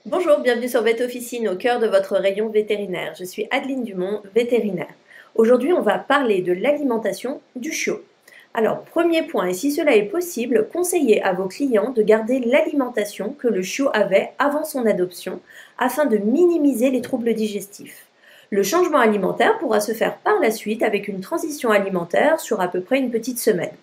Bonjour, bienvenue sur Vet Officine, au cœur de votre rayon vétérinaire. Je suis Adeline Dumont, vétérinaire. Aujourd'hui, on va parler de l'alimentation du chiot. Alors, premier point, et si cela est possible, conseillez à vos clients de garder l'alimentation que le chiot avait avant son adoption, afin de minimiser les troubles digestifs. Le changement alimentaire pourra se faire par la suite avec une transition alimentaire sur à peu près une petite semaine.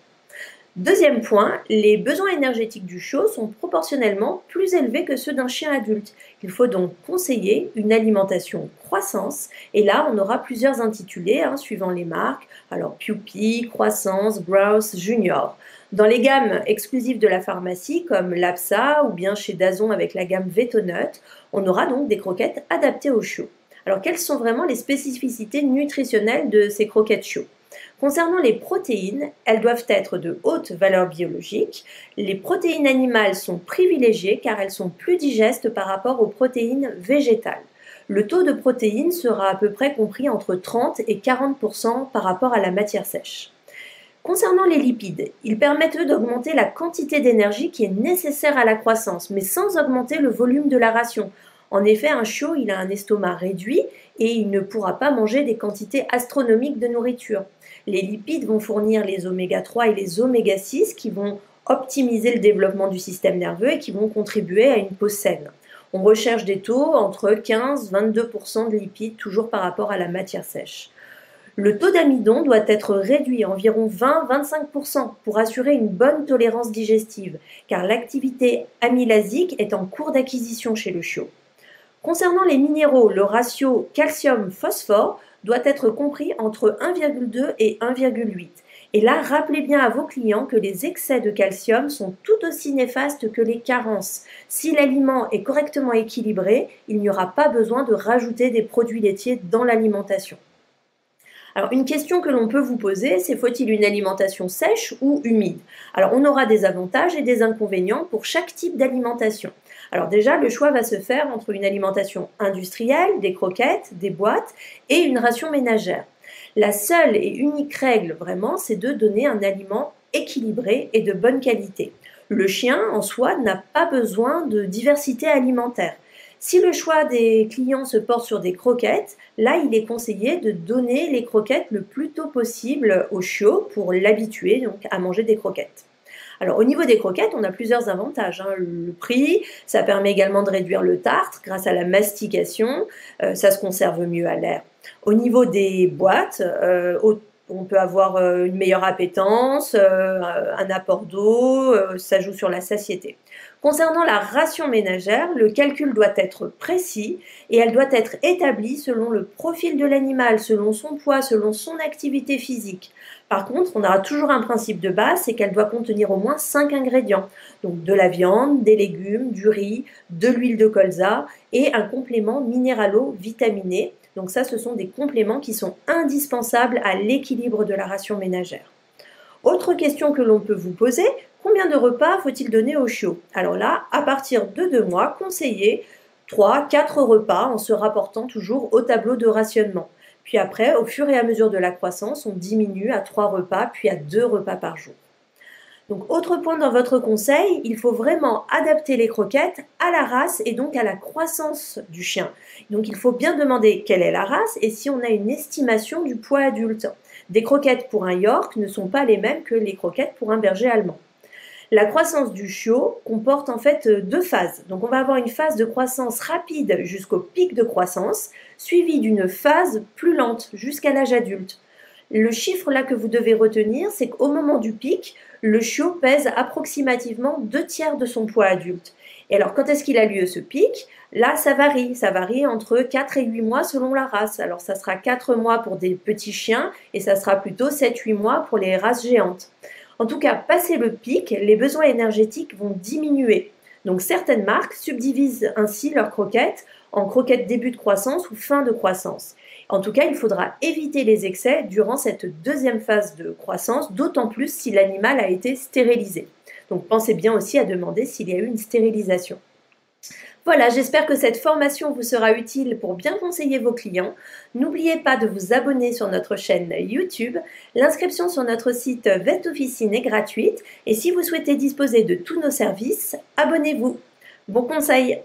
Deuxième point, les besoins énergétiques du chiot sont proportionnellement plus élevés que ceux d'un chien adulte. Il faut donc conseiller une alimentation croissance, et là on aura plusieurs intitulés suivant les marques, alors Puppy, Croissance, Growth, Junior. Dans les gammes exclusives de la pharmacie comme l'Apsa ou bien chez Dazon avec la gamme Vetonut, on aura donc des croquettes adaptées au chiot. Alors quelles sont vraiment les spécificités nutritionnelles de ces croquettes chiot ? Concernant les protéines, elles doivent être de haute valeur biologique. Les protéines animales sont privilégiées car elles sont plus digestes par rapport aux protéines végétales. Le taux de protéines sera à peu près compris entre 30 et 40% par rapport à la matière sèche. Concernant les lipides, ils permettent d'augmenter la quantité d'énergie qui est nécessaire à la croissance, mais sans augmenter le volume de la ration. En effet, un chiot, il a un estomac réduit et il ne pourra pas manger des quantités astronomiques de nourriture. Les lipides vont fournir les oméga 3 et les oméga 6 qui vont optimiser le développement du système nerveux et qui vont contribuer à une peau saine. On recherche des taux entre 15 et 22% de lipides, toujours par rapport à la matière sèche. Le taux d'amidon doit être réduit à environ 20-25% pour assurer une bonne tolérance digestive, car l'activité amylasique est en cours d'acquisition chez le chiot. Concernant les minéraux, le ratio calcium-phosphore doit être compris entre 1,2 et 1,8. Et là, rappelez bien à vos clients que les excès de calcium sont tout aussi néfastes que les carences. Si l'aliment est correctement équilibré, il n'y aura pas besoin de rajouter des produits laitiers dans l'alimentation. Alors, une question que l'on peut vous poser, c'est faut-il une alimentation sèche ou humide? Alors, on aura des avantages et des inconvénients pour chaque type d'alimentation. Alors déjà, le choix va se faire entre une alimentation industrielle, des croquettes, des boîtes, et une ration ménagère. La seule et unique règle, vraiment, c'est de donner un aliment équilibré et de bonne qualité. Le chien, en soi, n'a pas besoin de diversité alimentaire. Si le choix des clients se porte sur des croquettes, là, il est conseillé de donner les croquettes le plus tôt possible au chiot pour l'habituer donc à manger des croquettes. Alors au niveau des croquettes, on a plusieurs avantages. Le prix, ça permet également de réduire le tartre grâce à la mastication, ça se conserve mieux à l'air. Au niveau des boîtes, on peut avoir une meilleure appétence, un apport d'eau, ça joue sur la satiété. Concernant la ration ménagère, le calcul doit être précis et elle doit être établie selon le profil de l'animal, selon son poids, selon son activité physique. Par contre, on aura toujours un principe de base, c'est qu'elle doit contenir au moins 5 ingrédients. Donc de la viande, des légumes, du riz, de l'huile de colza et un complément minéralo-vitaminé. Donc ça, ce sont des compléments qui sont indispensables à l'équilibre de la ration ménagère. Autre question que l'on peut vous poser, combien de repas faut-il donner au chiot? Alors là, à partir de 2 mois, conseillez 3-4 repas en se rapportant toujours au tableau de rationnement. Puis après, au fur et à mesure de la croissance, on diminue à 3 repas, puis à 2 repas par jour. Donc, autre point dans votre conseil, il faut vraiment adapter les croquettes à la race et donc à la croissance du chien. Donc, il faut bien demander quelle est la race et si on a une estimation du poids adulte. Des croquettes pour un York ne sont pas les mêmes que les croquettes pour un berger allemand. La croissance du chiot comporte en fait 2 phases. Donc, on va avoir une phase de croissance rapide jusqu'au pic de croissance, suivie d'une phase plus lente jusqu'à l'âge adulte. Le chiffre là que vous devez retenir, c'est qu'au moment du pic, le chiot pèse approximativement 2/3 de son poids adulte. Et alors, quand est-ce qu'il a lieu ce pic? Là, ça varie entre 4 et 8 mois selon la race. Alors, ça sera 4 mois pour des petits chiens et ça sera plutôt 7-8 mois pour les races géantes. En tout cas, passé le pic, les besoins énergétiques vont diminuer. Donc, certaines marques subdivisent ainsi leurs croquettes en croquettes début de croissance ou fin de croissance. En tout cas, il faudra éviter les excès durant cette deuxième phase de croissance, d'autant plus si l'animal a été stérilisé. Donc pensez bien aussi à demander s'il y a eu une stérilisation. Voilà, j'espère que cette formation vous sera utile pour bien conseiller vos clients. N'oubliez pas de vous abonner sur notre chaîne YouTube. L'inscription sur notre site Vet Officine est gratuite et si vous souhaitez disposer de tous nos services, abonnez-vous. Bon conseil!